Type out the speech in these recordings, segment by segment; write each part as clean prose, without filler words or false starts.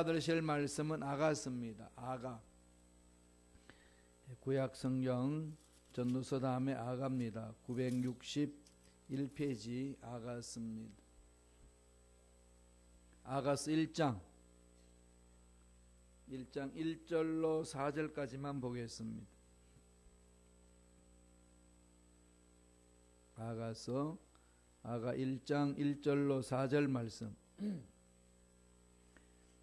들으실 말씀은 아가서입니다. 아가. 구약 성경 전도서 다음에 아가입니다. 961페이지 아가서입니다. 아가서 1장 1절로 4절까지만 보겠습니다. 아가서 아가 1장 1절로 4절 말씀.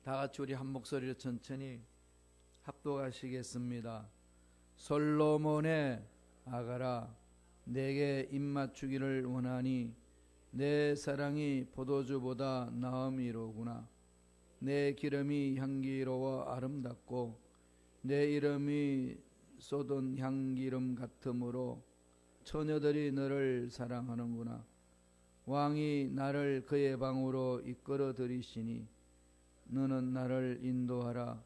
다 같이 우리 한 목소리로 천천히 합독하시겠습니다. 솔로몬의 아가라, 내게 입맞추기를 원하니 내 사랑이 포도주보다 나음이로구나. 내 기름이 향기로워 아름답고 내 이름이 쏟은 향기름 같으므로 처녀들이 너를 사랑하는구나. 왕이 나를 그의 방으로 이끌어 들이시니 너는 나를 인도하라.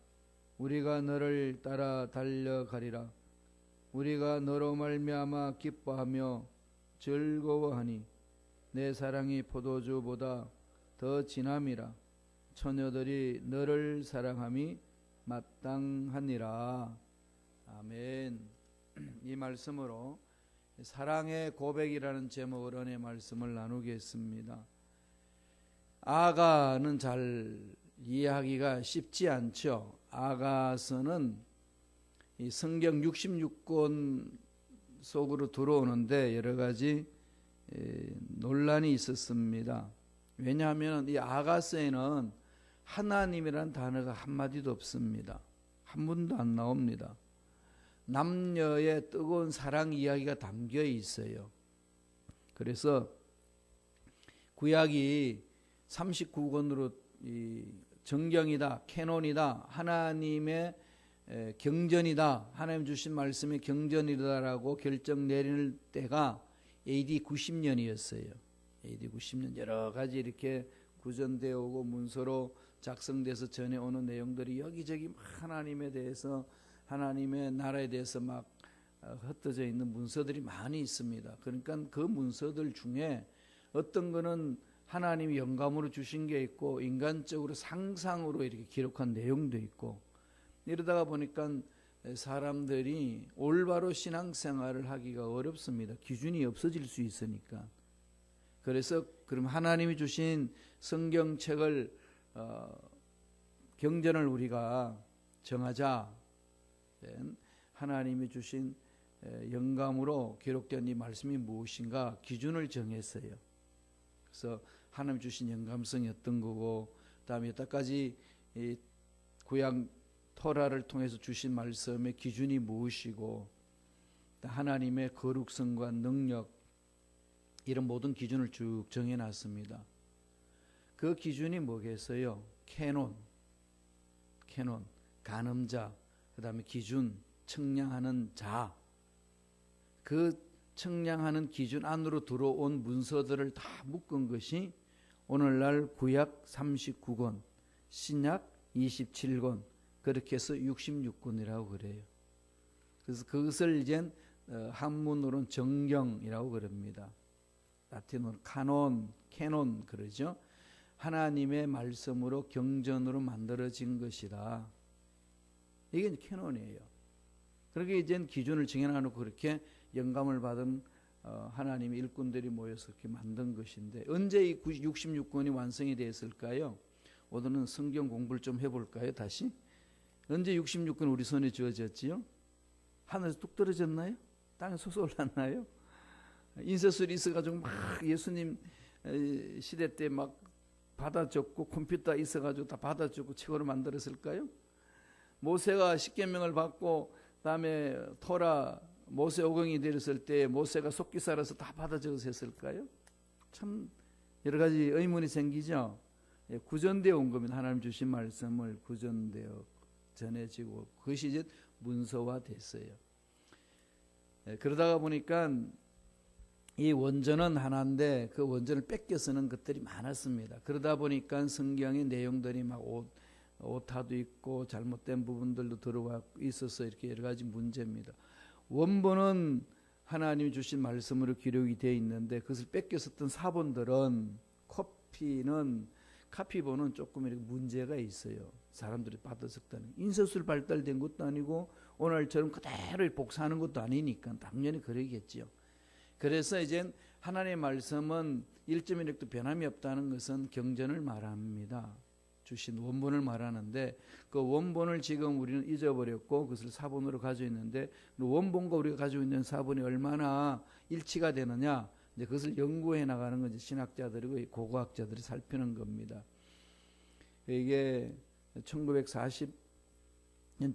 우리가 너를 따라 달려가리라. 우리가 너로 말미암아 기뻐하며 즐거워하니 내 사랑이 포도주보다 더 진함이라. 처녀들이 너를 사랑함이 마땅하니라. 아멘. 이 말씀으로 사랑의 고백이라는 제목으로 은혜의 말씀을 나누겠습니다. 아가는 잘 이해하기가 쉽지 않죠. 아가서는 이 성경 66권 속으로 들어오는데 여러 가지 논란이 있었습니다. 왜냐하면 이 아가서에는 하나님이라는 단어가 한마디도 없습니다. 한 번도 안 나옵니다. 남녀의 뜨거운 사랑 이야기가 담겨 있어요. 그래서 구약이 39권으로 정경이다, 캐논이다, 하나님의 경전이다, 하나님 주신 말씀이 경전이다라고 결정 내릴 때가 AD 90년이었어요. AD 90년 여러 가지 이렇게 구전되어 오고 문서로 작성돼서 전해오는 내용들이 여기저기 하나님에 대해서, 하나님의 나라에 대해서 막 흩어져 있는 문서들이 많이 있습니다. 그러니까 그 문서들 중에 어떤 거는 하나님이 영감으로 주신 게 있고 인간적으로 상상으로 이렇게 기록한 내용도 있고, 이러다가 보니까 사람들이 올바로 신앙생활을 하기가 어렵습니다. 기준이 없어질 수 있으니까. 그래서 그럼 하나님이 주신 성경책을 경전을 우리가 정하자. 하나님이 주신 영감으로 기록된 이 말씀이 무엇인가 기준을 정했어요. 그래서 하나님 주신 영감성이 어떤 거고, 그다음에 여태까지 이 구약 토라를 통해서 주신 말씀의 기준이 무엇이고, 하나님의 거룩성과 능력, 이런 모든 기준을 쭉 정해놨습니다. 그 기준이 뭐겠어요? 캐논, 간음자, 그 다음에 기준, 측량하는 자. 그 측량하는 기준 안으로 들어온 문서들을 다 묶은 것이 오늘날 구약 39권, 신약 27권, 그렇게 해서 66권이라고 그래요. 그래서 그것을 이제 한문으로는 정경이라고 그럽니다. 라틴어로 캐논 그러죠. 하나님의 말씀으로 경전으로 만들어진 것이다. 이게 캐논이에요. 그렇게 이제 기준을 정해놓고 그렇게 영감을 받은 하나님의 일꾼들이 모여서 이렇게 만든 것인데, 언제 이 66권이 완성이 되었을까요? 오늘은 성경 공부를 좀 해볼까요? 다시. 언제 66권 우리 손에 주어졌지요? 하늘에서 뚝 떨어졌나요? 땅에 솟아올랐나요? 인쇄술이 있어가지고 막 예수님 시대 때 막 받아줬고, 컴퓨터 있어가지고 다 받아주고 책으로 만들었을까요? 모세가 십계명을 받고 다음에 토라 모세 오경이 되었을 때 모세가 속기사라서 다 받아 적었을까요? 참 여러 가지 의문이 생기죠. 구전되어 온 겁니다. 하나님 주신 말씀을 구전되어 전해지고 그것이 이제 문서화 됐어요. 그러다가 보니까 이 원전은 하나인데 그 원전을 뺏겨 쓰는 것들이 많았습니다. 그러다 보니까 성경의 내용들이 막 오타도 있고 잘못된 부분들도 들어와 있어서 이렇게 여러 가지 문제입니다. 원본은 하나님이 주신 말씀으로 기록이 되어 있는데 그것을 뺏겨 썼던 사본들은, 코피는 카피본은 조금 이렇게 문제가 있어요. 사람들이 받아석다는 인쇄술 발달된 것도 아니고 오늘처럼 그대로 복사하는 것도 아니니까 당연히 그러겠지요. 그래서 이제 하나님의 말씀은 1.1획도 변함이 없다는 것은 경전을 말합니다. 주신 원본을 말하는데 그 원본을 지금 우리는 잊어버렸고 그것을 사본으로 가지고 있는데 원본과 우리가 가지고 있는 사본이 얼마나 일치가 되느냐, 이제 그것을 연구해 나가는 건 이제 신학자들이고 고고학자들이 살피는 겁니다. 이게 1940년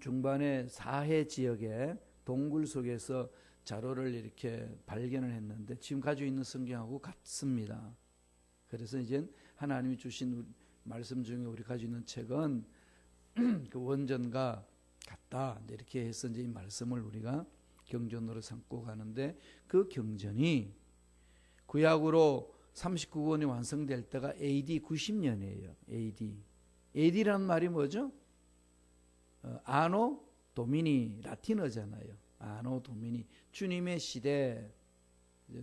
중반에 사해 지역의 동굴 속에서 자료를 이렇게 발견을 했는데 지금 가지고 있는 성경하고 같습니다. 그래서 이제 하나님이 주신 말씀 중에 우리 가지고 있는 책은 그 원전과 같다, 이렇게 해서 이제 이 말씀을 우리가 경전으로 삼고 가는데, 그 경전이 구약으로 39권이 완성될 때가 AD 90년이에요. AD라는 말이 뭐죠? 아노 도미니, 라틴어잖아요. 아노 도미니, 주님의 시대,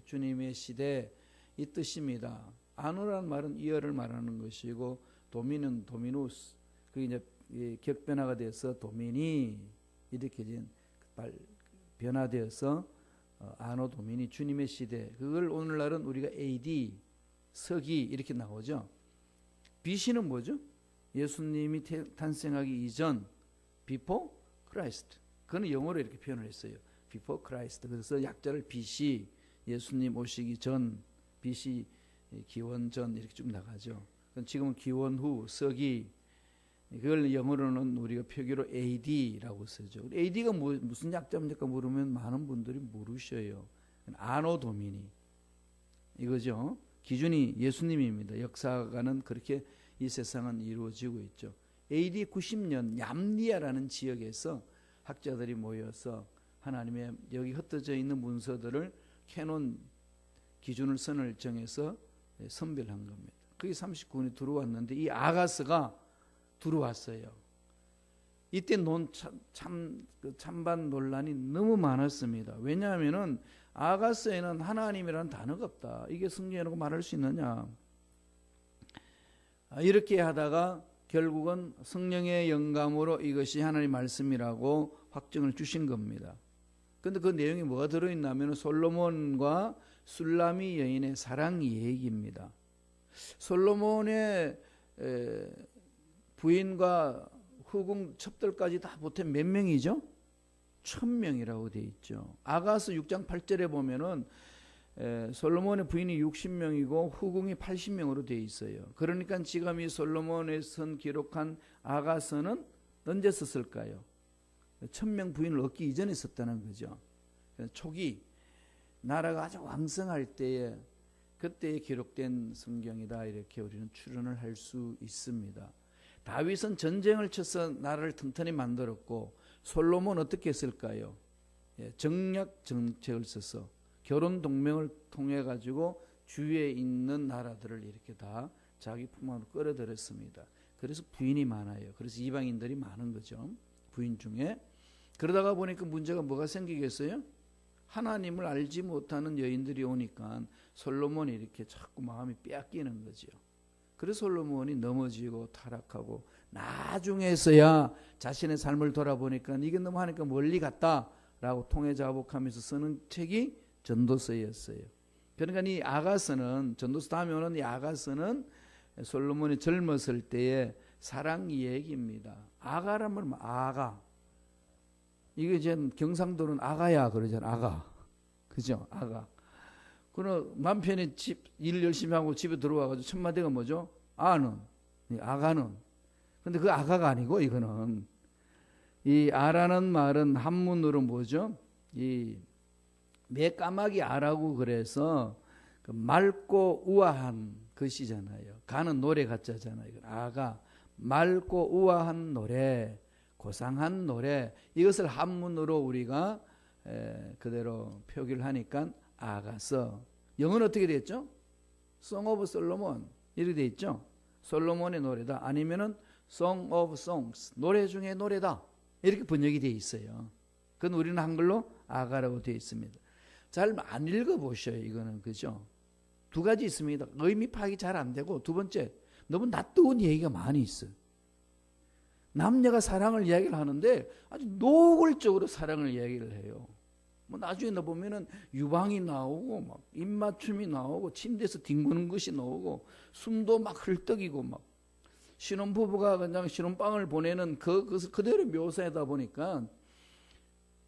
주님의 시대 이 뜻입니다. 아노라는 말은 이어를 말하는 것이고 도미는 도미누스, 그게 이제 격변화가 돼서 도미니 이렇게 이제 변화되어서 아노 도미니, 주님의 시대. 그걸 오늘날은 우리가 AD 서기 이렇게 나오죠. BC는 뭐죠? 예수님이 탄생하기 이전, before Christ. 그는 영어로 이렇게 표현을 했어요. before Christ. 그래서 약자를 BC, 예수님 오시기 전, BC 기원 전 이렇게 쭉 나가죠. 지금은 기원 후, 서기, 그걸 영어로는 우리가 표기로 AD라고 쓰죠. AD가 무슨 약자입니까 물으면 많은 분들이 모르셔요. 아노 도미니 이거죠. 기준이 예수님입니다. 역사가는 그렇게 이 세상은 이루어지고 있죠. AD 90년 얌리아라는 지역에서 학자들이 모여서 하나님의 여기 흩어져 있는 문서들을 캐논 기준을 선을 정해서 선별한 겁니다. 그게 39권이 들어왔는데 이 아가스가 들어왔어요. 이때 찬반 논란이 너무 많았습니다. 왜냐하면은 아가스에는 하나님이라는 단어가 없다. 이게 성경이라고 말할 수 있느냐. 이렇게 하다가 결국은 성령의 영감으로 이것이 하나님의 말씀이라고 확정을 주신 겁니다. 그런데 그 내용이 뭐가 들어있냐면 솔로몬과 술라미 여인의 사랑 얘기입니다. 솔로몬의 부인과 후궁 첩들까지 다 보통 몇 명이죠? 1000명이라고 되어 있죠. 아가스 6장 8절에 보면은 솔로몬의 부인이 60명이고 후궁이 80명으로 되어 있어요. 그러니까 지금 이 솔로몬의 선 기록한 아가스는 언제 썼을까요? 1000명 부인을 얻기 이전에 썼다는 거죠. 초기 나라가 아주 왕성할 때에 그때에 기록된 성경이다, 이렇게 우리는 추론을 할 수 있습니다. 다윗은 전쟁을 쳐서 나라를 튼튼히 만들었고 솔로몬 어떻게 했을까요? 정략 정책을 써서 결혼 동맹을 통해 가지고 주위에 있는 나라들을 이렇게 다 자기 품 안으로 끌어들였습니다. 그래서 부인이 많아요. 그래서 이방인들이 많은 거죠. 부인 중에. 그러다가 보니까 문제가 뭐가 생기겠어요? 하나님을 알지 못하는 여인들이 오니까 솔로몬이 이렇게 자꾸 마음이 빼앗기는 거죠. 그래서 솔로몬이 넘어지고 타락하고 나중에서야 자신의 삶을 돌아보니까 이게 너무 하니까 멀리 갔다라고 통해자복하면서 쓰는 책이 전도서였어요. 그러니까 이 아가서는, 전도서 다음에 오는 이 아가서는 솔로몬이 젊었을 때의 사랑 이야기입니다. 아가라면 아가. 이게 이제 경상도는 아가야 그러잖아. 아가. 그죠? 아가. 그럼 남편이 일 열심히 하고 집에 들어와가지고 첫 마디가 뭐죠? 아는. 아가는. 근데 그 아가가 아니고 이거는. 이 아라는 말은 한문으로 뭐죠? 이 매까마귀 아라고 그래서 그 맑고 우아한 것이잖아요. 가는 노래 가짜잖아요. 아가. 맑고 우아한 노래, 고상한 노래, 이것을 한문으로 우리가 그대로 표기를 하니까 아가서. 영어는 어떻게 되었죠? Song of Solomon 이렇게 되어 있죠. 솔로몬의 노래다, 아니면은 Song of Songs, 노래 중에 노래다, 이렇게 번역이 되어 있어요. 그건 우리는 한글로 아가라고 되어 있습니다. 잘 안 읽어보셔요. 이거는. 그죠? 두 가지 있습니다. 의미 파악이 잘 안 되고, 두 번째 너무 낯뜨거운 얘기가 많이 있어요. 남녀가 사랑을 이야기를 하는데 아주 노골적으로 사랑을 이야기를 해요. 뭐 나중에 보면은 유방이 나오고 막 입맞춤이 나오고 침대에서 뒹구는 것이 나오고 숨도 막 헐떡이고 막 신혼부부가 그냥 신혼방을 보내는 그것을 그대로 묘사하다 보니까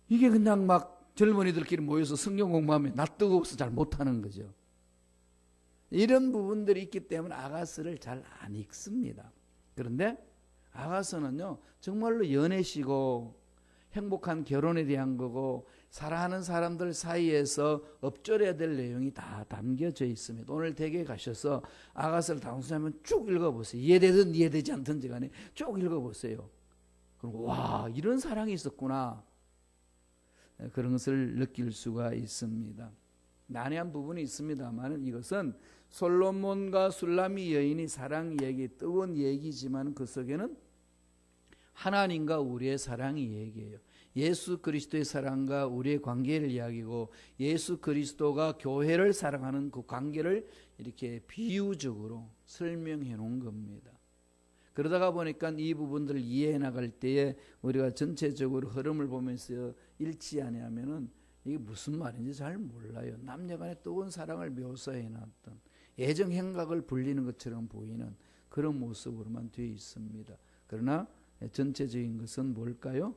이게 그냥 막 젊은이들끼리 모여서 성경 공부하면 낯뜨거워서 잘 못하는 거죠. 이런 부분들이 있기 때문에 아가서를 잘 안 읽습니다. 그런데 아가서는요 정말로 연애시고 행복한 결혼에 대한 거고 사랑하는 사람들 사이에서 엎조려야 될 내용이 다 담겨져 있습니다. 오늘 댁에 가셔서 아가서를 단순하면 쭉 읽어보세요. 이해되든 이해되지 않든지 간에 쭉 읽어보세요. 그럼 와 이런 사랑이 있었구나 그런 것을 느낄 수가 있습니다. 난해한 부분이 있습니다만 이것은 솔로몬과 술라미 여인이 사랑 얘기, 뜨거운 얘기지만 그 속에는 하나님과 우리의 사랑이 얘기해요. 예수 그리스도의 사랑과 우리의 관계를 이야기고 예수 그리스도가 교회를 사랑하는 그 관계를 이렇게 비유적으로 설명해 놓은 겁니다. 그러다가 보니까 이 부분들을 이해해 나갈 때에 우리가 전체적으로 흐름을 보면서 일치하냐 하면은 이게 무슨 말인지 잘 몰라요. 남녀간의 뜨거운 사랑을 묘사해 놨던 애정 행각을 불리는 것처럼 보이는 그런 모습으로만 되어 있습니다. 그러나 전체적인 것은 뭘까요?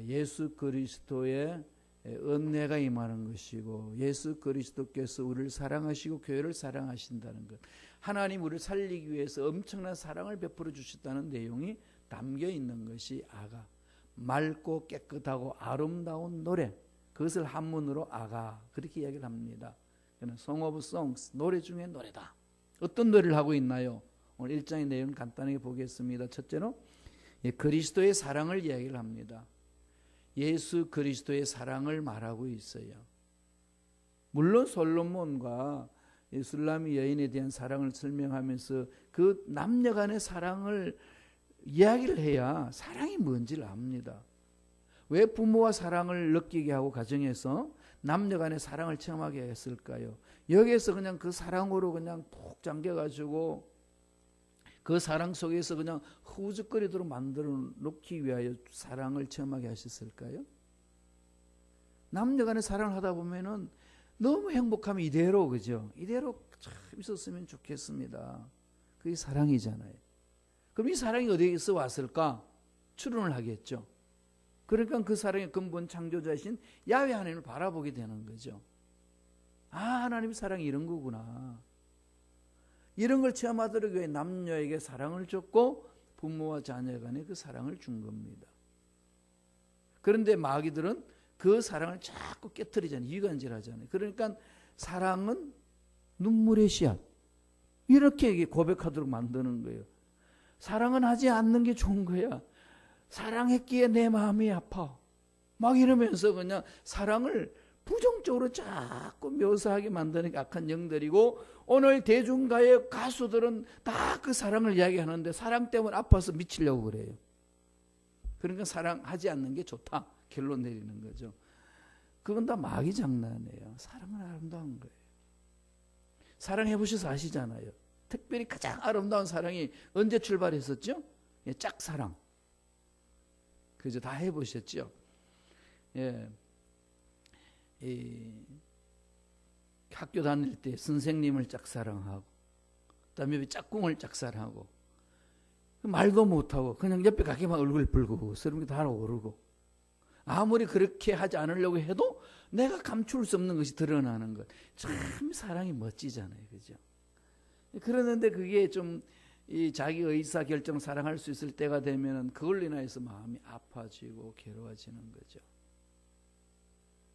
예수 그리스도의 은혜가 임하는 것이고 예수 그리스도께서 우리를 사랑하시고 교회를 사랑하신다는 것, 하나님 우리를 살리기 위해서 엄청난 사랑을 베풀어 주셨다는 내용이 담겨 있는 것이 아가, 맑고 깨끗하고 아름다운 노래, 그것을 한문으로 아가 그렇게 이야기를 합니다. Song of Songs, 노래 중에 노래다. 어떤 노래를 하고 있나요? 오늘 1장의 내용을 간단하게 보겠습니다. 첫째로 그리스도의 사랑을 이야기를 합니다. 예수 그리스도의 사랑을 말하고 있어요. 물론 솔로몬과 술라미 여인에 대한 사랑을 설명하면서 그 남녀 간의 사랑을 이야기를 해야 사랑이 뭔지를 압니다. 왜 부모와 사랑을 느끼게 하고 가정에서 남녀 간의 사랑을 체험하게 했을까요? 여기에서 그냥 그 사랑으로 그냥 푹 잠겨가지고 그 사랑 속에서 그냥 흐우적거리도록 만들어 놓기 위하여 사랑을 체험하게 하셨을까요? 남녀 간의 사랑을 하다 보면은 너무 행복하면 이대로, 그죠? 이대로 참 있었으면 좋겠습니다. 그게 사랑이잖아요. 그럼 이 사랑이 어디에서 왔을까? 추론을 하겠죠. 그러니까 그 사랑의 근본 창조자이신 야훼 하나님을 바라보게 되는 거죠. 아, 하나님의 사랑이 이런 거구나. 이런 걸 체험하도록 위해 남녀에게 사랑을 줬고 부모와 자녀 간에 그 사랑을 준 겁니다. 그런데 마귀들은 그 사랑을 자꾸 깨트리잖아요. 이간질하잖아요. 그러니까 사랑은 눈물의 씨앗, 이렇게 고백하도록 만드는 거예요. 사랑은 하지 않는 게 좋은 거야. 사랑했기에 내 마음이 아파. 막 이러면서 그냥 사랑을 부정적으로 자꾸 묘사하게 만드는 악한 영들이고, 오늘 대중가의 가수들은 다 그 사랑을 이야기하는데 사랑 때문에 아파서 미치려고 그래요. 그러니까 사랑하지 않는 게 좋다 결론 내리는 거죠. 그건 다 마귀 장난이에요. 사랑은 아름다운 거예요. 사랑해 보셔서 아시잖아요. 특별히 가장 아름다운 사랑이 언제 출발했었죠? 짝사랑. 그죠? 다 해보셨죠? 예. 학교 다닐 때 선생님을 짝사랑하고, 그다음에 짝꿍을 짝사랑하고, 말도 못하고 그냥 옆에 가기만 얼굴 붉고 서름이 다 오르고, 아무리 그렇게 하지 않으려고 해도 내가 감출 수 없는 것이 드러나는 것. 참 사랑이 멋지잖아요. 그죠? 그러는데 그게 좀 이 자기 의사 결정 사랑할 수 있을 때가 되면 그걸로 인해서 마음이 아파지고 괴로워지는 거죠.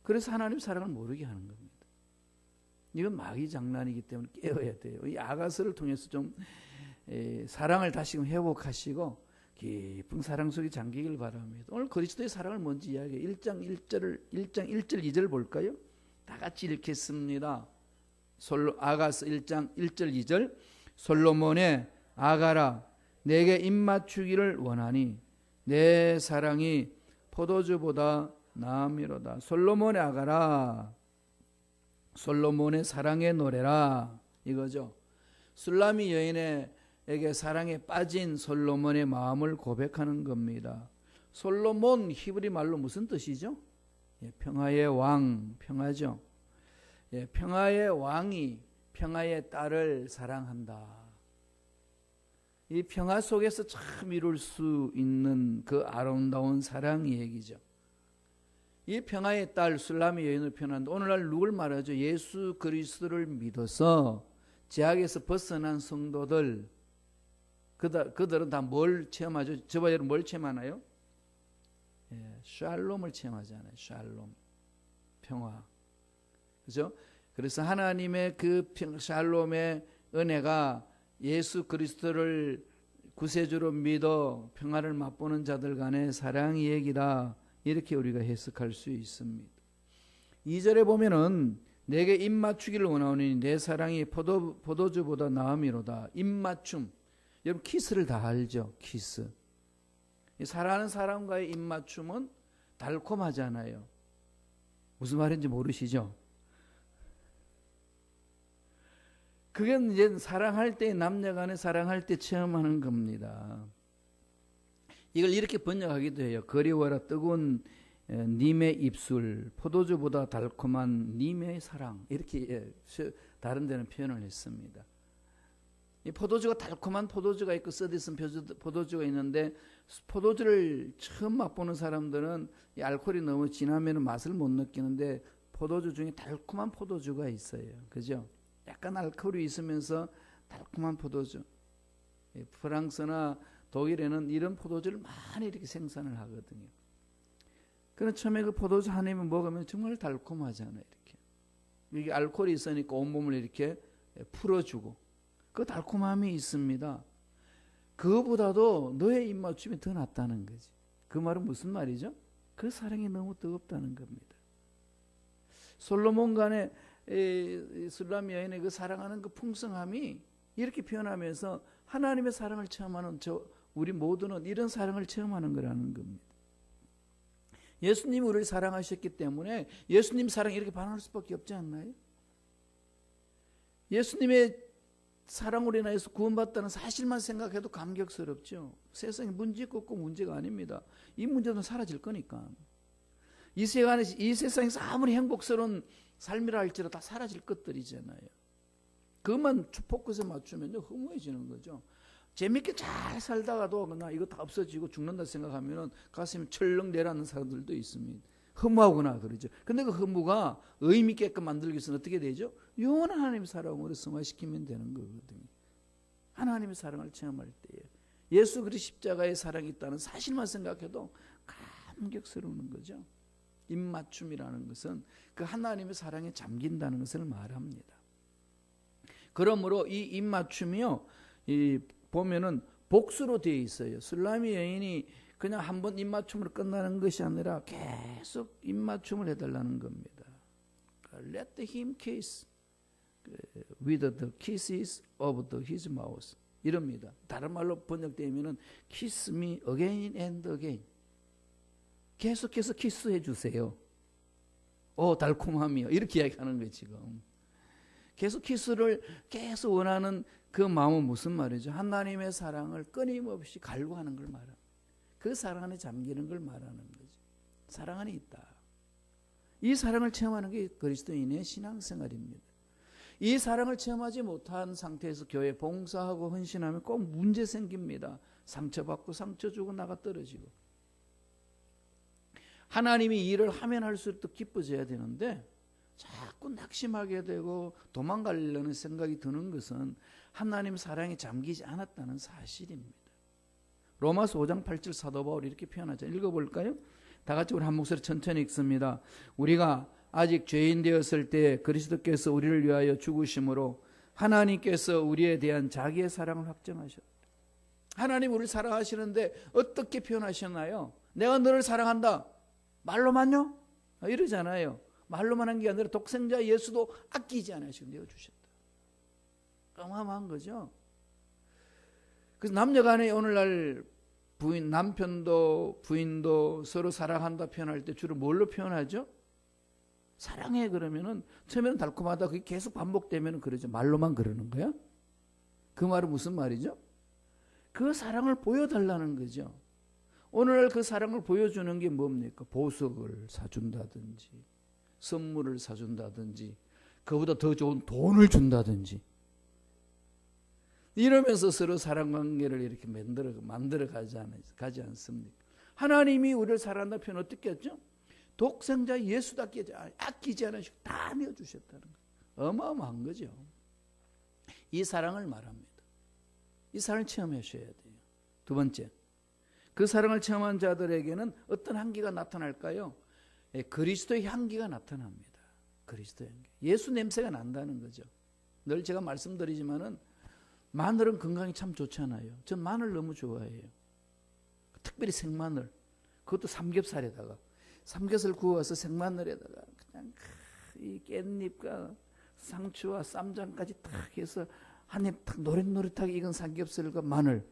그래서 하나님 사랑을 모르게 하는 겁니다. 이건 마귀 장난이기 때문에 깨어야 돼요. 이 아가서를 통해서 좀 사랑을 다시금 회복하시고 깊은 사랑 속에 잠기길 바랍니다. 오늘 그리스도의 사랑을 뭔지 이야기해요. 1장 1절 2절 볼까요? 다 같이 읽겠습니다. 아가서 1장 1절 2절. 솔로몬의 아가라, 내게 입맞추기를 원하니 내 사랑이 포도주보다 나음이로다. 솔로몬의 아가라, 솔로몬의 사랑의 노래라, 이거죠. 술라미 여인의 솔로몬에게 사랑에 빠진 솔로몬의 마음을 고백하는 겁니다. 솔로몬 히브리 말로 무슨 뜻이죠? 평화의 왕, 평화죠. 평화의 왕이 평화의 딸을 사랑한다. 이 평화 속에서 참 이룰 수 있는 그 아름다운 사랑 얘기죠. 이 평화의 딸 술라미 여인을 표현하는데 오늘날 누굴 말하죠? 예수 그리스도를 믿어서 죄악에서 벗어난 성도들, 그들은 다 뭘 체험하죠? 저와 여러분 뭘 체험하나요? 샬롬을 체험하잖아요. 샬롬, 평화. 그죠? 그래서 하나님의 그 샬롬의 은혜가 예수 그리스도를 구세주로 믿어 평화를 맛보는 자들 간의 사랑 얘기다. 이렇게 우리가 해석할 수 있습니다. 2절에 보면은 내게 입맞추기를 원하오니 내 사랑이 포도주보다 나음이로다. 입맞춤. 여러분 키스를 다 알죠? 키스. 사랑하는 사람과의 입맞춤은 달콤하잖아요. 무슨 말인지 모르시죠? 그게 이제 사랑할 때, 남녀 간에 사랑할 때 체험하는 겁니다. 이걸 이렇게 번역하기도 해요. 그리워라 뜨거운 님의 입술, 포도주보다 달콤한 님의 사랑. 이렇게 다른 데는 표현을 했습니다. 이 포도주가 달콤한 포도주가 있고 써있은 포도주가 있는데 포도주를 처음 맛보는 사람들은 이 알코올이 너무 진하면 맛을 못 느끼는데 포도주 중에 달콤한 포도주가 있어요. 그죠? 약간 알코올이 있으면서 달콤한 포도주. 프랑스나 독일에는 이런 포도주를 많이 이렇게 생산을 하거든요. 그럼 처음에 그 포도주 한 입을 먹으면 정말 달콤하잖아요. 이렇게. 이게 알코올이 있으니까 온몸을 이렇게 풀어주고 그 달콤함이 있습니다. 그거보다도 너의 입맞춤이 더 낫다는 거지. 그 말은 무슨 말이죠? 그 사랑이 너무 뜨겁다는 겁니다. 솔로몬 간의 술라미 여인의 그 사랑하는 그 풍성함이 이렇게 표현하면서 하나님의 사랑을 체험하는 우리 모두는 이런 사랑을 체험하는 거라는 겁니다. 예수님이 우리를 사랑하셨기 때문에 예수님 사랑에 이렇게 반할 수밖에 없지 않나요? 예수님의 사랑으로 인해서 구원받다는 사실만 생각해도 감격스럽죠. 세상에 문제가 없고 문제가 아닙니다. 이 문제는 사라질 거니까. 이 세상에서 아무리 행복스러운 삶이라 할지라도 다 사라질 것들이잖아요. 그것만 포커스에 맞추면 허무해지는 거죠. 재밌게 잘 살다가도 나 이거 다 없어지고 죽는다 생각하면 가슴이 철렁 내려앉는 사람들도 있습니다. 허무하구나 그러죠. 근데 그 허무가 의미 있게끔 만들기 위해서는 어떻게 되죠? 영원한 하나님의 사랑으로 승화시키면 되는 거거든요. 하나님의 사랑을 체험할 때에 예수 그리스도 십자가의 사랑이 있다는 사실만 생각해도 감격스러운 거죠. 입맞춤이라는 것은 그 하나님의 사랑에 잠긴다는 것을 말합니다. 그러므로 이 입맞춤이요, 보면은 복수로 되어 있어요. 술라미 여인이 그냥 한 번 입맞춤으로 끝나는 것이 아니라 계속 입맞춤을 해달라는 겁니다. Let him kiss with the kisses of his mouth. 이럽니다. 다른 말로 번역되면은 kiss me again and again. 계속해서 키스해 주세요. 달콤함이요. 이렇게 이야기하는 거예요, 지금. 계속 키스를 계속 원하는 그 마음은 무슨 말이죠? 하나님의 사랑을 끊임없이 갈구하는 걸 말합니다. 그 사랑 안에 잠기는 걸 말하는 거죠. 사랑 안에 있다. 이 사랑을 체험하는 게 그리스도인의 신앙생활입니다. 이 사랑을 체험하지 못한 상태에서 교회 봉사하고 헌신하면 꼭 문제 생깁니다. 상처받고 상처 주고 나가 떨어지고. 하나님이 일을 하면 할수록 더 기뻐져야 되는데 자꾸 낙심하게 되고 도망가려는 생각이 드는 것은 하나님 사랑에 잠기지 않았다는 사실입니다. 로마서 5장 8절 사도 바울이 이렇게 표현하죠. 읽어볼까요? 다 같이 우리 한 목소리 천천히 읽습니다. 우리가 아직 죄인 되었을 때 그리스도께서 우리를 위하여 죽으심으로 하나님께서 우리에 대한 자기의 사랑을 확정하셨다. 하나님 우리를 사랑하시는데 어떻게 표현하셨나요? 내가 너를 사랑한다. 말로만요? 이러잖아요. 말로만 한 게 아니라 독생자 예수도 아끼지 않으시고 내어주셨다. 어마어마한 거죠. 그래서 남녀간에 오늘날 남편도 부인도 서로 사랑한다 표현할 때 주로 뭘로 표현하죠? 사랑해 그러면은 처음에는 달콤하다 그게 계속 반복되면 그러죠. 말로만 그러는 거야? 그 말은 무슨 말이죠? 그 사랑을 보여달라는 거죠. 오늘날 그 사랑을 보여주는 게 뭡니까? 보석을 사준다든지 선물을 사준다든지 그보다 더 좋은 돈을 준다든지 이러면서 서로 사랑관계를 이렇게 만들어 가지 않습니까? 하나님이 우리를 사랑한다는 표현 어떻게 했죠? 독생자 예수답게 아끼지 않으시고 다 내어주셨다는 거예요. 어마어마한 거죠. 이 사랑을 말합니다. 이 사랑을 체험하셔야 돼요. 두 번째, 그 사랑을 체험한 자들에게는 어떤 향기가 나타날까요? 그리스도의 향기가 나타납니다. 그리스도의 향기. 예수 냄새가 난다는 거죠. 늘 제가 말씀드리지만은 마늘은 건강에 참 좋잖아요. 전 마늘 너무 좋아해요. 특별히 생마늘. 그것도 삼겹살에다가 삼겹살 구워서 생마늘에다가 그냥 이 깻잎과 상추와 쌈장까지 탁 해서 한 입 탁 노릇노릇하게 익은 삼겹살과 마늘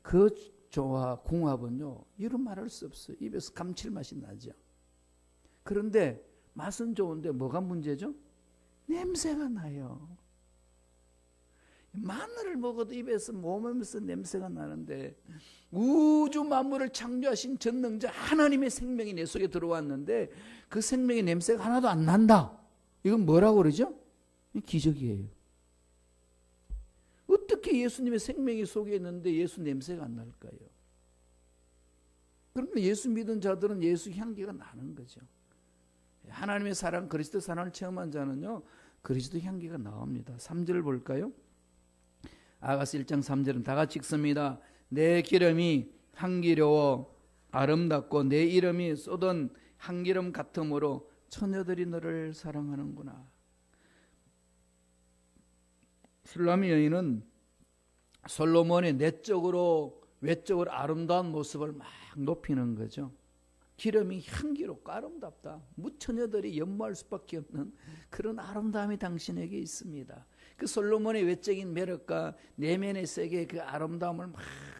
그 조화 궁합은요 이런 말할 수 없어요. 입에서 감칠맛이 나죠. 그런데 맛은 좋은데 뭐가 문제죠? 냄새가 나요. 마늘을 먹어도 입에서 몸에서 냄새가 나는데 우주 만물을 창조하신 전능자 하나님의 생명이 내 속에 들어왔는데 그 생명의 냄새가 하나도 안 난다. 이건 뭐라고 그러죠? 기적이에요. 어떻게 예수님의 생명이 속에 있는데 예수 냄새가 안 날까요? 그러면 예수 믿은 자들은 예수 향기가 나는 거죠. 하나님의 사랑, 그리스도 사랑을 체험한 자는요 그리스도 향기가 나옵니다. 3절을 볼까요? 아가서 1장 3절은 다 같이 읽습니다. 내 기름이 향기로워 아름답고 내 이름이 쏟은 향기름 같으므로 처녀들이 너를 사랑하는구나. 슐라미 여인은 솔로몬의 내적으로 외적으로 아름다운 모습을 막 높이는 거죠. 기름이 향기롭고 아름답다. 무처녀들이 연모할 수밖에 없는 그런 아름다움이 당신에게 있습니다. 그 솔로몬의 외적인 매력과 내면의 세계의 그 아름다움을 막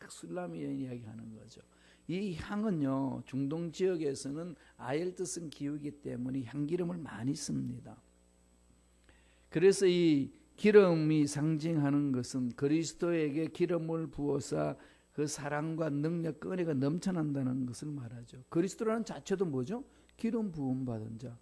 슐라미 여인이 이야기하는 거죠. 이 향은요 중동 지역에서는 아열뜻은 기후이기 때문에 향기름을 많이 씁니다. 그래서 이 기름이 상징하는 것은 그리스도에게 기름을 부어서 그 사랑과 능력, 은혜가 넘쳐난다는 것을 말하죠. 그리스도라는 자체도 뭐죠? 기름 부음 받은 자.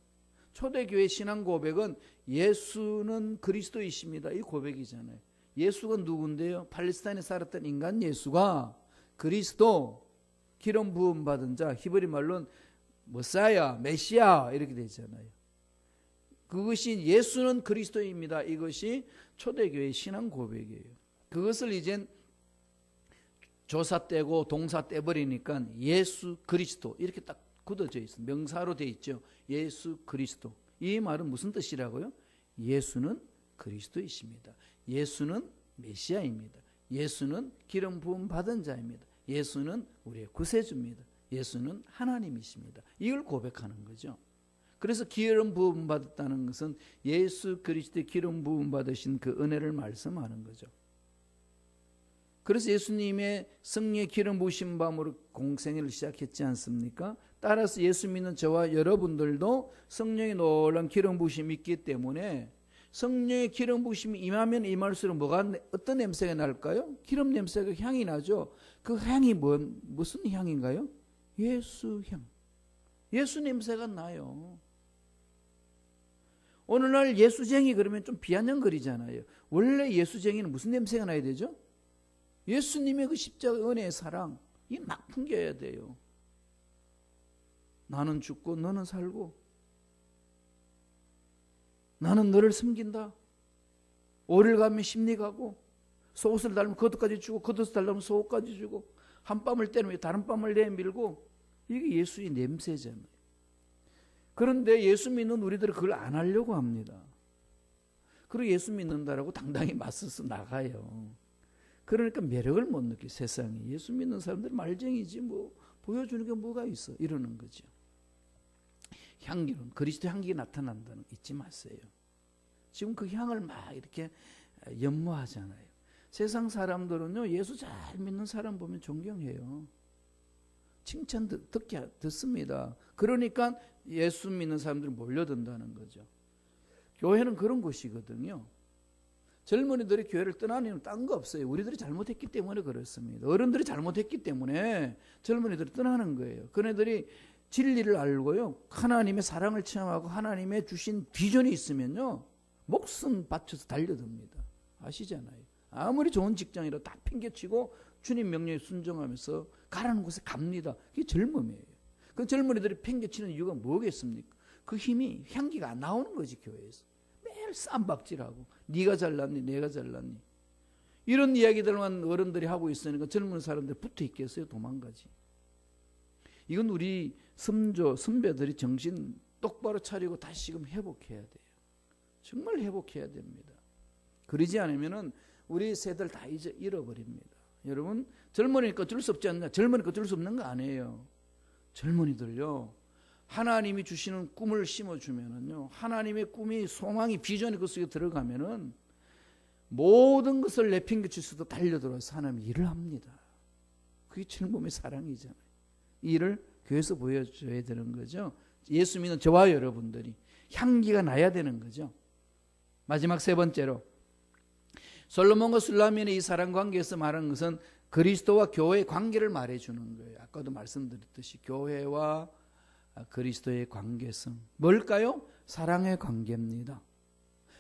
초대교회 신앙 고백은 예수는 그리스도이십니다. 이 고백이잖아요. 예수가 누군데요? 팔레스타인에 살았던 인간 예수가 그리스도, 기름 부음 받은 자, 히브리 말로는 머사야, 메시아 이렇게 되잖아요. 그것이 예수는 그리스도입니다. 이것이 초대교회 신앙 고백이에요. 그것을 이젠 조사 떼고 동사 떼버리니까 예수 그리스도 이렇게 딱 굳어져 있어요. 명사로 돼 있죠. 예수 그리스도. 이 말은 무슨 뜻이라고요? 예수는 그리스도이십니다. 예수는 메시아입니다. 예수는 기름 부음 받은 자입니다. 예수는 우리의 구세주입니다. 예수는 하나님이십니다. 이걸 고백하는 거죠. 그래서 기름 부음 받았다는 것은 예수 그리스도의 기름 부음 받으신 그 은혜를 말씀하는 거죠. 그래서 예수님의 성령의 기름 부으신 밤으로 공생애를 시작했지 않습니까? 따라서 예수 믿는 저와 여러분들도 성령의 놀라운 기름 부으심이 있기 때문에 성령의 기름 부으심이 임하면 임할수록 어떤 냄새가 날까요? 기름 냄새가 향이 나죠. 그 향이 무슨 향인가요? 예수 향. 예수 냄새가 나요. 오늘날 예수쟁이 그러면 좀 비아냥거리잖아요. 원래 예수쟁이는 무슨 냄새가 나야 되죠? 예수님의 그 십자가 은혜의 사랑 이 막 풍겨야 돼요. 나는 죽고 너는 살고 나는 너를 섬긴다. 오리를 가면 심리 가고 속옷을 달면 겉옷까지 주고 겉옷을 달면 속옷까지 주고 한 뺨을 때리면 다른 뺨을 내밀고 이게 예수의 냄새잖아요. 그런데 예수 믿는 우리들은 그걸 안 하려고 합니다. 그리고 예수 믿는다라고 당당히 맞서서 나가요. 그러니까 매력을 못 느끼 세상에. 예수 믿는 사람들은 말쟁이지 뭐 보여주는 게 뭐가 있어 이러는 거죠. 향기는 그리스도 향기가 나타난다는 거 잊지 마세요. 지금 그 향을 막 이렇게 연모하잖아요. 세상 사람들은요 예수 잘 믿는 사람 보면 존경해요. 칭찬 듣습니다. 그러니까 예수 믿는 사람들이 몰려든다는 거죠. 교회는 그런 곳이거든요. 젊은이들이 교회를 떠나는 이유는 딴 거 없어요. 우리들이 잘못했기 때문에 그렇습니다. 어른들이 잘못했기 때문에 젊은이들이 떠나는 거예요. 그네들이 진리를 알고요, 하나님의 사랑을 체험하고 하나님의 주신 비전이 있으면요, 목숨 바쳐서 달려듭니다. 아시잖아요. 아무리 좋은 직장이라도 다 팽개치고 주님 명령에 순종하면서 가라는 곳에 갑니다. 그게 젊음이에요. 그 젊은이들이 팽개치는 이유가 뭐겠습니까? 그 힘이, 향기가 안 나오는 거지. 교회에서 매일 쌈박질하고 네가 잘났니 내가 잘났니 이런 이야기들만 어른들이 하고 있으니까 젊은 사람들 붙어 있겠어요? 도망가지. 이건 우리 선배들이 정신 똑바로 차리고 다시금 회복해야 돼요. 정말 회복해야 됩니다. 그러지 않으면은 우리 세대를 다 이제 잃어버립니다. 여러분, 젊으니까 어쩔 수 없지 않냐? 젊으니까 어쩔 수 없는 거 아니에요. 젊은이들요, 하나님이 주시는 꿈을 심어주면은요, 하나님의 꿈이, 소망이, 비전이 그 속에 들어가면은 모든 것을 내팽개칠 수도 달려들어서 하나님이 일을 합니다. 그게 젊음의 사랑이잖아요. 이 일을 교회에서 보여줘야 되는 거죠. 예수 믿는 저와 여러분들이 향기가 나야 되는 거죠. 마지막 세 번째로, 솔로몬과 술라미의 이 사랑 관계에서 말하는 것은 그리스도와 교회의 관계를 말해주는 거예요. 아까도 말씀드렸듯이 교회와 그리스도의 관계성. 뭘까요? 사랑의 관계입니다.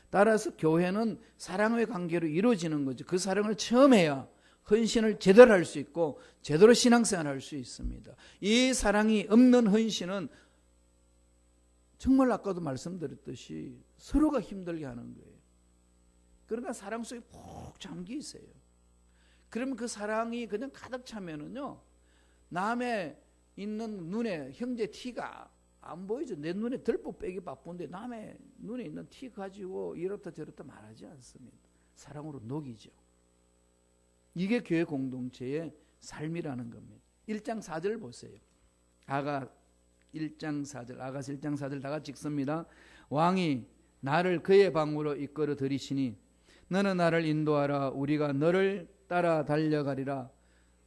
따라서 교회는 사랑의 관계로 이루어지는 거죠. 그 사랑을 체험해야 헌신을 제대로 할 수 있고 제대로 신앙생활을 할 수 있습니다. 이 사랑이 없는 헌신은 정말 아까도 말씀드렸듯이 서로가 힘들게 하는 거예요. 그러니까 사랑 속에 푹 잠겨 있어요. 그러면 그 사랑이 그냥 가득 차면은요, 남의 있는 눈에 형제 티가 안 보이죠. 내 눈에 덜보 빼기 바쁜데 남의 눈에 있는 티 가지고 이렇다 저렇다 말하지 않습니다. 사랑으로 녹이죠. 이게 교회 공동체의 삶이라는 겁니다. 1장 4절 보세요. 아가서 1장 4절 다 같이 읽습니다. 왕이 나를 그의 방으로 이끌어 들이시니 너는 나를 인도하라. 우리가 너를 따라 달려가리라.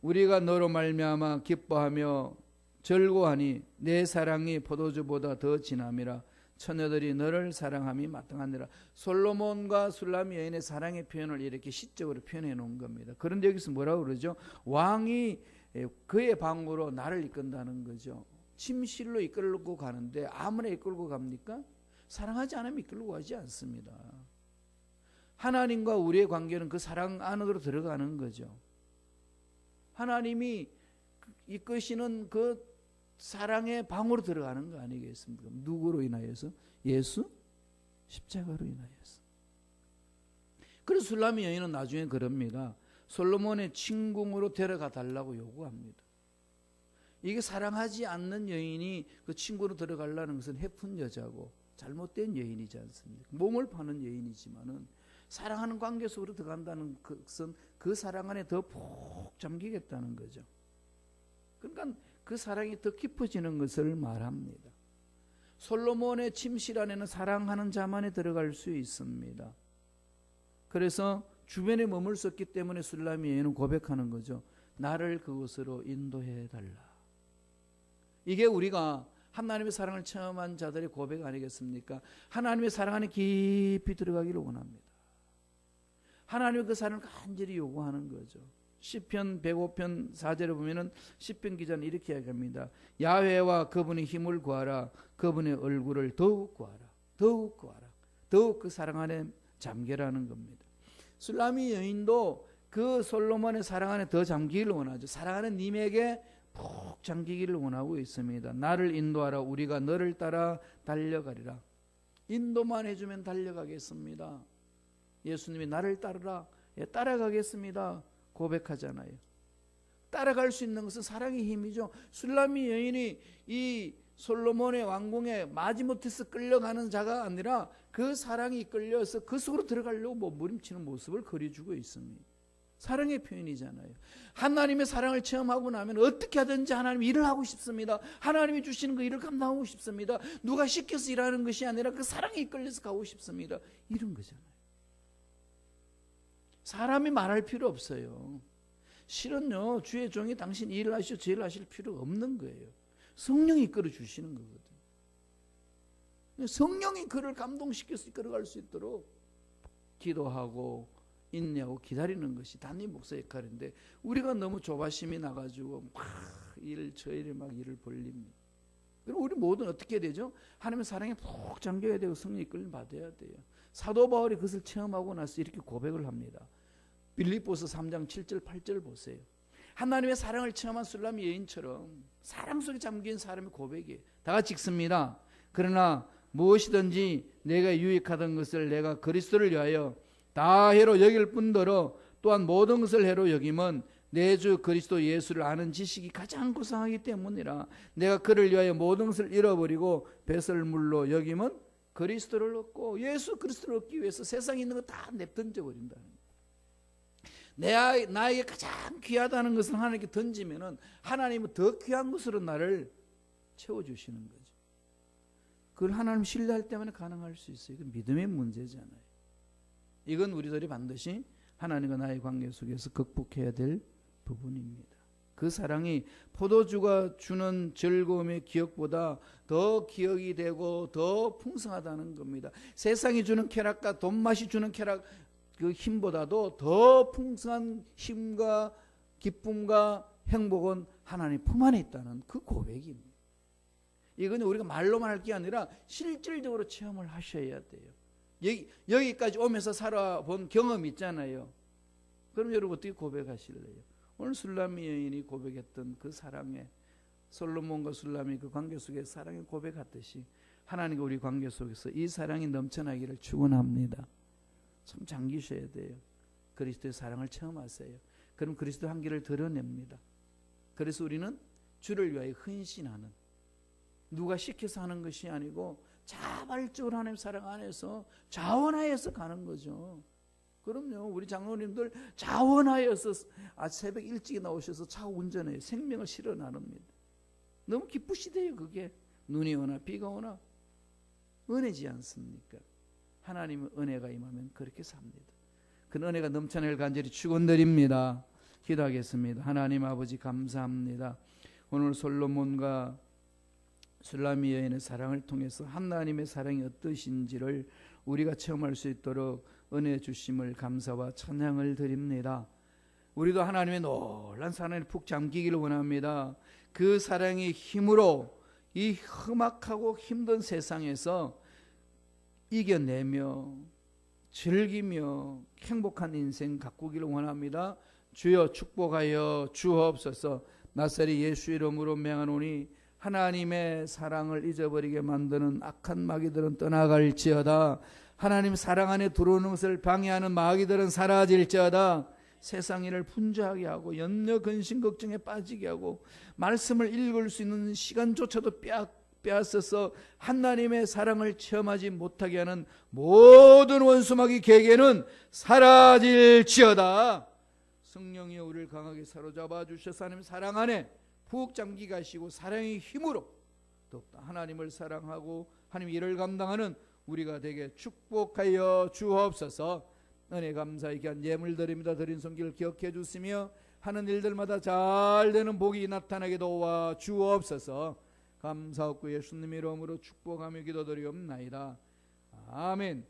우리가 너로 말미암아 기뻐하며 절고하니 내 사랑이 포도주보다 더 진함이라. 처녀들이 너를 사랑함이 마땅하니라. 솔로몬과 술라미 여인의 사랑의 표현을 이렇게 시적으로 표현해 놓은 겁니다. 그런데 여기서 뭐라고 그러죠? 왕이 그의 방으로 나를 이끈다는 거죠. 침실로 이끌고 가는데 아무나 이끌고 갑니까? 사랑하지 않으면 이끌고 가지 않습니다. 하나님과 우리의 관계는 그 사랑 안으로 들어가는 거죠. 하나님이 이끄시는 그 사랑의 방으로 들어가는 거 아니겠습니까? 누구로 인하여서? 예수 십자가로 인하여서. 그래서 술라미 여인은 나중에 그럽니다. 솔로몬의 친궁으로 데려가 달라고 요구합니다. 이게 사랑하지 않는 여인이 그 친구로 들어가려는 것은 해픈 여자고 잘못된 여인이지 않습니까? 몸을 파는 여인이지만은 사랑하는 관계 속으로 들어간다는 것은 그 사랑 안에 더 푹 잠기겠다는 거죠. 그러니까 그 사랑이 더 깊어지는 것을 말합니다. 솔로몬의 침실 안에는 사랑하는 자만이 들어갈 수 있습니다. 그래서 주변에 머물렀기 때문에 술라미 여인은 고백하는 거죠. 나를 그곳으로 인도해 달라. 이게 우리가 하나님의 사랑을 체험한 자들의 고백 아니겠습니까? 하나님의 사랑 안에 깊이 들어가기를 원합니다. 하나님의 그 사랑을 간절히 요구하는 거죠. 시편 105편 4절에 보면은 시편 기자는 이렇게 이야기합니다. 야훼와 그분의 힘을 구하라. 그분의 얼굴을 더욱 구하라. 더욱 구하라. 더욱 그 사랑 안에 잠겨라는 겁니다. 술라미 여인도 그 솔로몬의 사랑 안에 더 잠기기를 원하죠. 사랑하는 님에게 푹 잠기기를 원하고 있습니다. 나를 인도하라. 우리가 너를 따라 달려가리라. 인도만 해주면 달려가겠습니다. 예수님이 나를 따르라. 예, 따라가겠습니다. 고백하잖아요. 따라갈 수 있는 것은 사랑의 힘이죠. 술라미 여인이 이 솔로몬의 왕궁에 마지못해서 끌려가는 자가 아니라 그 사랑이 끌려서 그 속으로 들어가려고 몸부림치는 모습을 그려주고 있습니다. 사랑의 표현이잖아요. 하나님의 사랑을 체험하고 나면 어떻게 하든지 하나님 일을 하고 싶습니다. 하나님이 주시는 그 일을 감당하고 싶습니다. 누가 시켜서 일하는 것이 아니라 그 사랑에 이끌려서 가고 싶습니다. 이런 거잖아요. 사람이 말할 필요 없어요. 실은요, 주의 종이 당신 일을 하시오, 저 일을 하실 필요가 없는 거예요. 성령이 이끌어 주시는 거거든요. 성령이 그를 감동시켜서 이끌어갈 수 있도록 기도하고 인내하고 기다리는 것이 담임 목사 역할인데 우리가 너무 조바심이 나가지고 막 저일에 막 일을 벌립니다. 그럼 우리 모두는 어떻게 되죠? 하나님의 사랑에 푹 잠겨야 되고 성령 이끌림 받아야 돼요. 사도 바울이 그것을 체험하고 나서 이렇게 고백을 합니다. 빌립보서 3장 7절 8절 보세요. 하나님의 사랑을 체험한 술람이 여인처럼 사랑 속에 잠긴 사람의 고백이에요. 다 같이 읽습니다. 그러나 무엇이든지 내가 유익하던 것을 내가 그리스도를 위하여 다 해로 여길 뿐더러 또한 모든 것을 해로 여김은 내 주 그리스도 예수를 아는 지식이 가장 고상하기 때문이라. 내가 그를 위하여 모든 것을 잃어버리고 배설물로 여김은 그리스도를 얻고 예수 그리스도를 얻기 위해서 세상에 있는 거 다 내던져 버린다는, 나에게 가장 귀하다는 것을 하나님께 던지면은 하나님은 더 귀한 것으로 나를 채워주시는 거죠. 그걸 하나님 신뢰할 때만 가능할 수 있어요. 이건 믿음의 문제잖아요. 이건 우리들이 반드시 하나님과 나의 관계 속에서 극복해야 될 부분입니다. 그 사랑이 포도주가 주는 즐거움의 기억보다 더 기억이 되고 더 풍성하다는 겁니다. 세상이 주는 쾌락과 돈맛이 주는 쾌락, 그 힘보다도 더 풍성한 힘과 기쁨과 행복은 하나님 품 안에 있다는 그 고백입니다. 이건 우리가 말로만 할 게 아니라 실질적으로 체험을 하셔야 돼요. 여기까지 오면서 살아본 경험이 있잖아요. 그럼 여러분 어떻게 고백하실래요? 오늘 술람미 여인이 고백했던 그 사랑에, 솔로몬과 술람이 그 관계 속에 사랑의 고백하듯이 하나님과 우리 관계 속에서 이 사랑이 넘쳐나기를 축원합니다. 참 잠기셔야 돼요. 그리스도의 사랑을 체험하세요. 그럼 그리스도 한계를 드러냅니다. 그래서 우리는 주를 위하여 헌신하는, 누가 시켜서 하는 것이 아니고 자발적으로 하나님 사랑 안에서 자원하여서 가는 거죠. 그럼요. 우리 장로님들 자원하여서 새벽 일찍 나오셔서 차 운전해요. 생명을 실어 나눕니다. 너무 기쁘시대요. 그게 눈이 오나 비가 오나 은혜지 않습니까? 하나님의 은혜가 임하면 그렇게 삽니다. 그 은혜가 넘쳐나길 간절히 축원드립니다. 기도하겠습니다. 하나님 아버지 감사합니다. 오늘 솔로몬과 술람미 여인의 사랑을 통해서 하나님의 사랑이 어떠신지를 우리가 체험할 수 있도록 은혜 주심을 감사와 찬양을 드립니다. 우리도 하나님의 놀란 사랑에 푹 잠기기를 원합니다. 그 사랑의 힘으로 이 험악하고 힘든 세상에서 이겨내며 즐기며 행복한 인생 가꾸기를 원합니다. 주여 축복하여 주옵소서. 나사렛 예수 이름으로 명하노니 하나님의 사랑을 잊어버리게 만드는 악한 마귀들은 떠나갈지어다. 하나님 사랑 안에 들어오는 것을 방해하는 마귀들은 사라질지어다. 세상 일을 분주하게 하고 염려 근심 걱정에 빠지게 하고 말씀을 읽을 수 있는 시간조차도 빼앗아서 하나님의 사랑을 체험하지 못하게 하는 모든 원수마귀 계계는 사라질지어다. 성령이여 우리를 강하게 사로잡아 주셔서 하나님 사랑 안에 푹 잠기 가시고 사랑의 힘으로 더욱더 하나님을 사랑하고 하나님 일을 감당하는 우리가 되게 축복하여 주옵소서. 은혜 감사히 귀한 예물 드립니다. 드린 손길을 기억해 주시며 하는 일들마다 잘 되는 복이 나타나게 도와 주옵소서. 감사하고 예수님 이름으로 축복하며 기도드리옵나이다. 아멘.